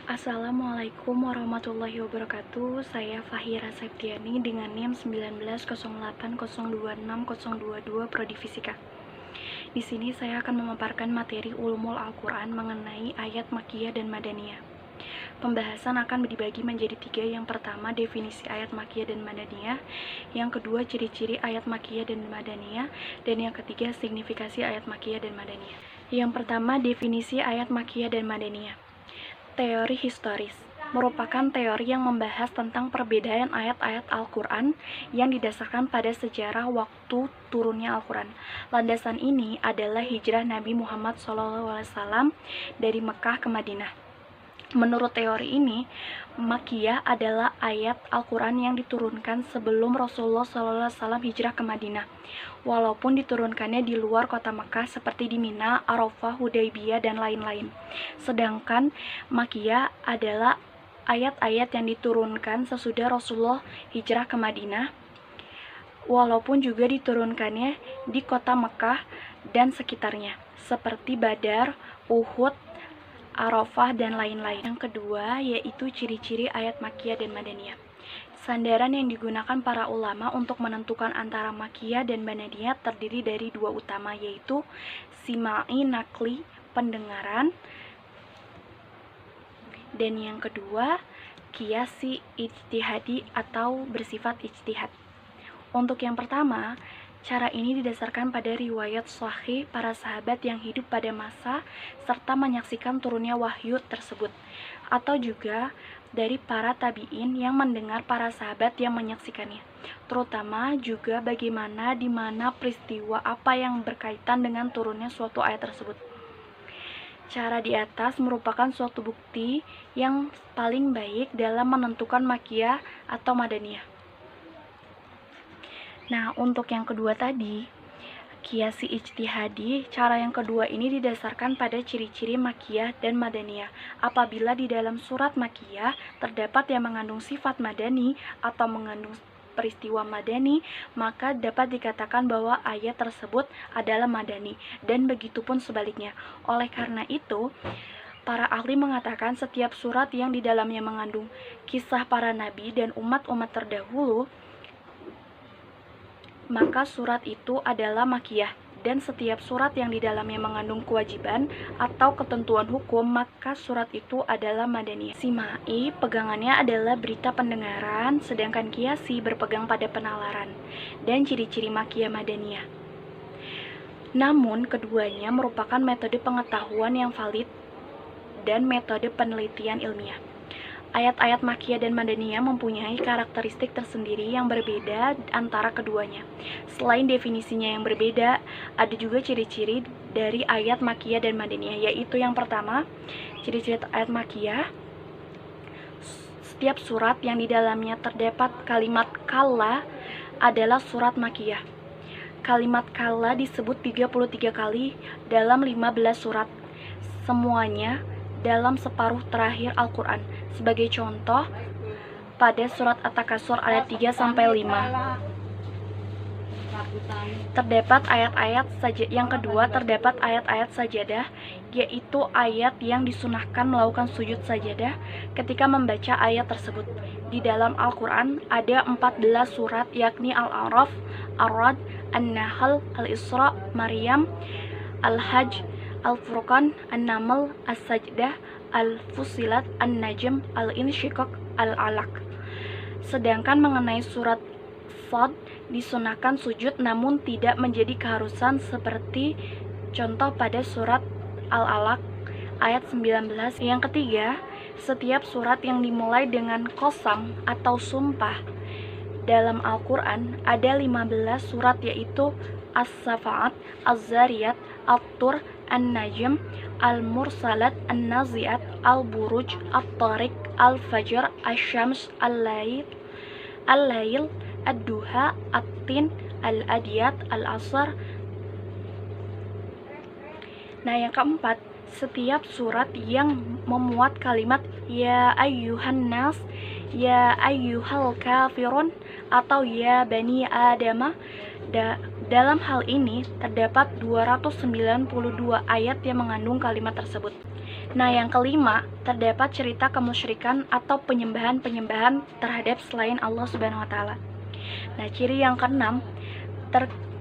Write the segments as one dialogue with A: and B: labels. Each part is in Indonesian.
A: Assalamualaikum warahmatullahi wabarakatuh. Saya Fahira Septiani dengan NIM 1908026022 Prodi Fisika. Di sini saya akan memaparkan materi Ulumul Al-Quran mengenai ayat Makkiyah dan Madaniyah. Pembahasan akan dibagi menjadi 3. Yang pertama, definisi ayat Makkiyah dan Madaniyah. Yang kedua, ciri-ciri ayat Makkiyah dan Madaniyah. Dan yang ketiga, signifikasi ayat Makkiyah dan Madaniyah. Yang pertama, definisi ayat Makkiyah dan Madaniyah. Teori historis merupakan teori yang membahas tentang perbedaan ayat-ayat Al-Quran yang didasarkan pada sejarah waktu turunnya Al-Quran. Landasan ini adalah hijrah Nabi Muhammad SAW dari Mekah ke Madinah. Menurut teori ini, Makkiyah adalah ayat Al-Quran yang diturunkan sebelum Rasulullah SAW hijrah ke Madinah, walaupun diturunkannya di luar kota Mekah seperti di Mina, Arafah, Hudaybiyah, dan lain-lain. Sedangkan Makkiyah adalah ayat-ayat yang diturunkan sesudah Rasulullah hijrah ke Madinah, walaupun juga diturunkannya di kota Mekah dan sekitarnya, seperti Badar, Uhud, Arafah, dan lain-lain. Yang kedua yaitu ciri-ciri ayat Makkiyah dan Madaniyah. Sandaran yang digunakan para ulama untuk menentukan antara Makkiyah dan Madaniyah terdiri dari 2 utama, yaitu sima'i nakli, pendengaran, dan yang kedua qiyasi ijtihadi atau bersifat ijtihad. Untuk yang pertama, cara ini didasarkan pada riwayat sahih para sahabat yang hidup pada masa serta menyaksikan turunnya wahyu tersebut, atau juga dari para tabi'in yang mendengar para sahabat yang menyaksikannya, terutama juga bagaimana di mana peristiwa apa yang berkaitan dengan turunnya suatu ayat tersebut. Cara di atas merupakan suatu bukti yang paling baik dalam menentukan Makkiyah atau Madaniyah. Nah, untuk yang kedua tadi, qiyasi ijtihadi, cara yang kedua ini didasarkan pada ciri-ciri Makkiyah dan Madaniyah. Apabila di dalam surat Makkiyah terdapat yang mengandung sifat madani atau mengandung peristiwa madani, maka dapat dikatakan bahwa ayat tersebut adalah madani, dan begitupun sebaliknya. Oleh karena itu, para ahli mengatakan setiap surat yang di dalamnya mengandung kisah para nabi dan umat-umat terdahulu, maka surat itu adalah Makkiyah, dan setiap surat yang di dalamnya mengandung kewajiban atau ketentuan hukum, maka surat itu adalah Madaniyah. Sima'i pegangannya adalah berita pendengaran, sedangkan qiyasi berpegang pada penalaran, dan ciri-ciri Makkiyah Madaniyah. Namun, keduanya merupakan metode pengetahuan yang valid dan metode penelitian ilmiah. Ayat-ayat Makkiyah dan Madaniyah mempunyai karakteristik tersendiri yang berbeda antara keduanya. Selain definisinya yang berbeda, ada juga ciri-ciri dari ayat Makkiyah dan Madaniyah, yaitu yang pertama, ciri-ciri ayat Makkiyah, setiap surat yang di dalamnya terdapat kalimat kalla adalah surat Makkiyah. Kalimat kalla disebut 33 kali dalam 15 surat, semuanya dalam separuh terakhir Al-Quran. Sebagai contoh, pada surat At-Takasur ayat 3-5 terdapat ayat-ayat saja. Yang kedua, terdapat ayat-ayat sajadah, yaitu ayat yang disunahkan melakukan sujud sajadah ketika membaca ayat tersebut. Di dalam Al-Quran ada 14 surat, yakni Al-A'raf, Ar-Ra'd, An-Nahl, Al-Isra, Maryam, Al-Hajj, Al-Furqan, An-Naml, As-Sajdah, Al-Fussilat, An-Najm, Al-Insyiqaq, Al-Alaq. Sedangkan mengenai surat Shad, disunahkan sujud namun tidak menjadi keharusan, seperti contoh pada surat Al-Alaq ayat 19. Yang ketiga, setiap surat yang dimulai dengan qasam atau sumpah dalam Al-Quran ada 15 surat, yaitu As-Safaat, Az-Zariyat, At-Tur, An-Najm, Al-Mursalat, An-Nazi'at, Al-Buruj, At-Tariq, Al-Fajr, Asy-Syams, Al-Lail, Ad-Duha, At-Tin, Al-Adiyat, Al-Asr. Nah, yang keempat, setiap surat yang memuat kalimat ya ayyuhan nas, ya ayyuhal kafirun, atau ya bani adama. Dalam hal ini terdapat 292 ayat yang mengandung kalimat tersebut. Nah, yang kelima, terdapat cerita kemusyrikan atau penyembahan-penyembahan terhadap selain Allah Subhanahu wa taala. Nah, ciri yang keenam,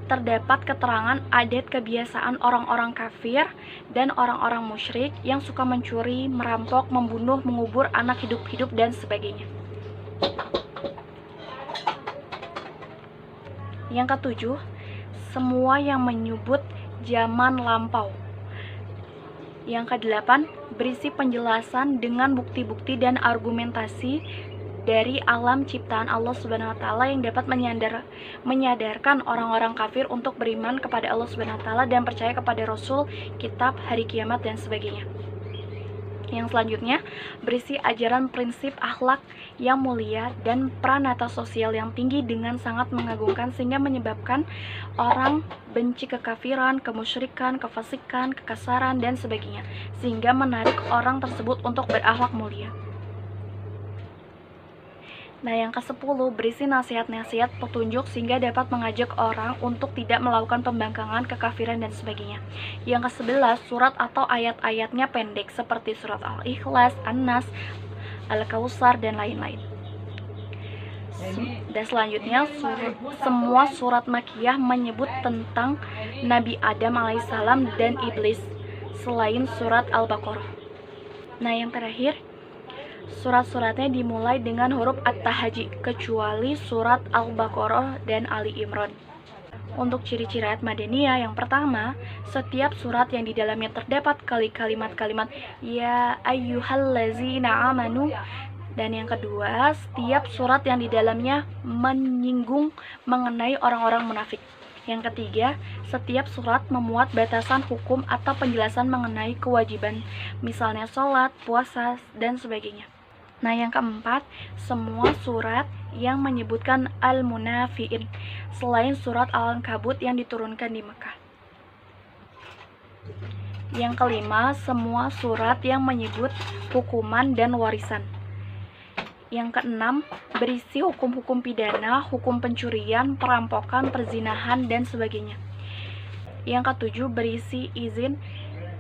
A: terdapat keterangan adat kebiasaan orang-orang kafir dan orang-orang musyrik yang suka mencuri, merampok, membunuh, mengubur anak hidup-hidup dan sebagainya. Yang ketujuh, semua yang menyebut zaman lampau. Yang kedelapan, berisi penjelasan dengan bukti-bukti dan argumentasi dari alam ciptaan Allah Subhanahu wa taala yang dapat menyadarkan orang-orang kafir untuk beriman kepada Allah Subhanahu wa taala dan percaya kepada Rasul, kitab, hari kiamat dan sebagainya. Yang selanjutnya, berisi ajaran prinsip akhlak yang mulia dan pranata sosial yang tinggi dengan sangat mengagumkan sehingga menyebabkan orang benci kekafiran, kemusyrikan, kefasikan, kekasaran dan sebagainya, sehingga menarik orang tersebut untuk berakhlak mulia. Nah, yang ke-10, berisi nasihat-nasihat petunjuk sehingga dapat mengajak orang untuk tidak melakukan pembangkangan, kekafiran, dan sebagainya. Yang ke-11, surat atau ayat-ayatnya pendek seperti surat Al-Ikhlas, An-Nas, Al-Kautsar, dan lain-lain. Dan selanjutnya, semua surat Makkiyah menyebut tentang Nabi Adam alaihissalam dan iblis selain surat Al-Baqarah. Nah, yang terakhir, surat-suratnya dimulai dengan huruf At-Tahajji kecuali surat Al-Baqarah dan Ali Imran. Untuk ciri-ciri ayat Madaniyah, yang pertama, setiap surat yang di dalamnya terdapat kalimat-kalimat ya ayyuhallazina amanu, dan yang kedua, setiap surat yang di dalamnya menyinggung mengenai orang-orang munafik. Yang ketiga, setiap surat memuat batasan hukum atau penjelasan mengenai kewajiban, misalnya sholat, puasa, dan sebagainya. Nah, yang keempat, semua surat yang menyebutkan al-munafi'in selain surat Al-Ankabut yang diturunkan di Mekah. Yang kelima, semua surat yang menyebut hukuman dan warisan. Yang keenam, berisi hukum-hukum pidana, hukum pencurian, perampokan, perzinahan, dan sebagainya. Yang ketujuh, berisi izin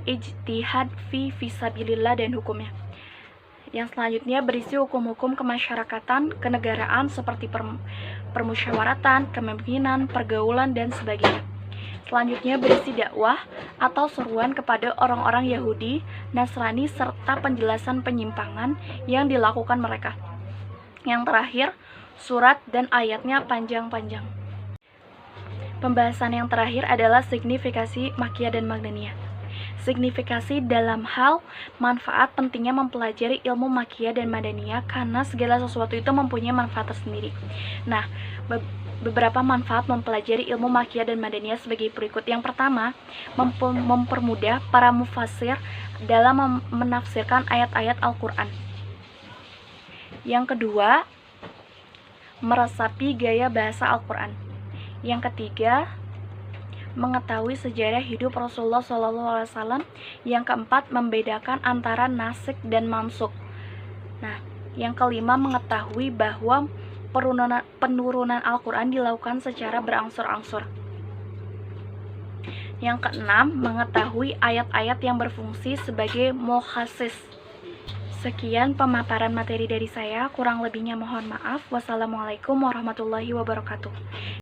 A: ijtihad fi fisabilillah dan hukumnya. Yang selanjutnya berisi hukum-hukum kemasyarakatan, kenegaraan seperti permusyawaratan, kepemimpinan, pergaulan, dan sebagainya. Selanjutnya berisi dakwah atau seruan kepada orang-orang Yahudi, Nasrani, serta penjelasan penyimpangan yang dilakukan mereka. Yang terakhir, surat dan ayatnya panjang-panjang. Pembahasan yang terakhir adalah signifikasi Makkiyah dan Madaniyah. Signifikasi dalam hal manfaat pentingnya mempelajari ilmu Makkiyah dan Madaniyah karena segala sesuatu itu mempunyai manfaat tersendiri. Nah, beberapa manfaat mempelajari ilmu Makkiyah dan Madaniyah sebagai berikut. Yang pertama, mempermudah para mufassir dalam menafsirkan ayat-ayat Al-Quran. Yang kedua, meresapi gaya bahasa Al-Quran. Yang ketiga, mengetahui sejarah hidup Rasulullah SAW. Yang keempat, membedakan antara nasikh dan mansukh. Nah, yang kelima, mengetahui bahwa penurunan Al-Quran dilakukan secara berangsur-angsur. Yang keenam, mengetahui ayat-ayat yang berfungsi sebagai mukhassis. Sekian pemaparan materi dari saya, kurang lebihnya mohon maaf. Wassalamualaikum warahmatullahi wabarakatuh.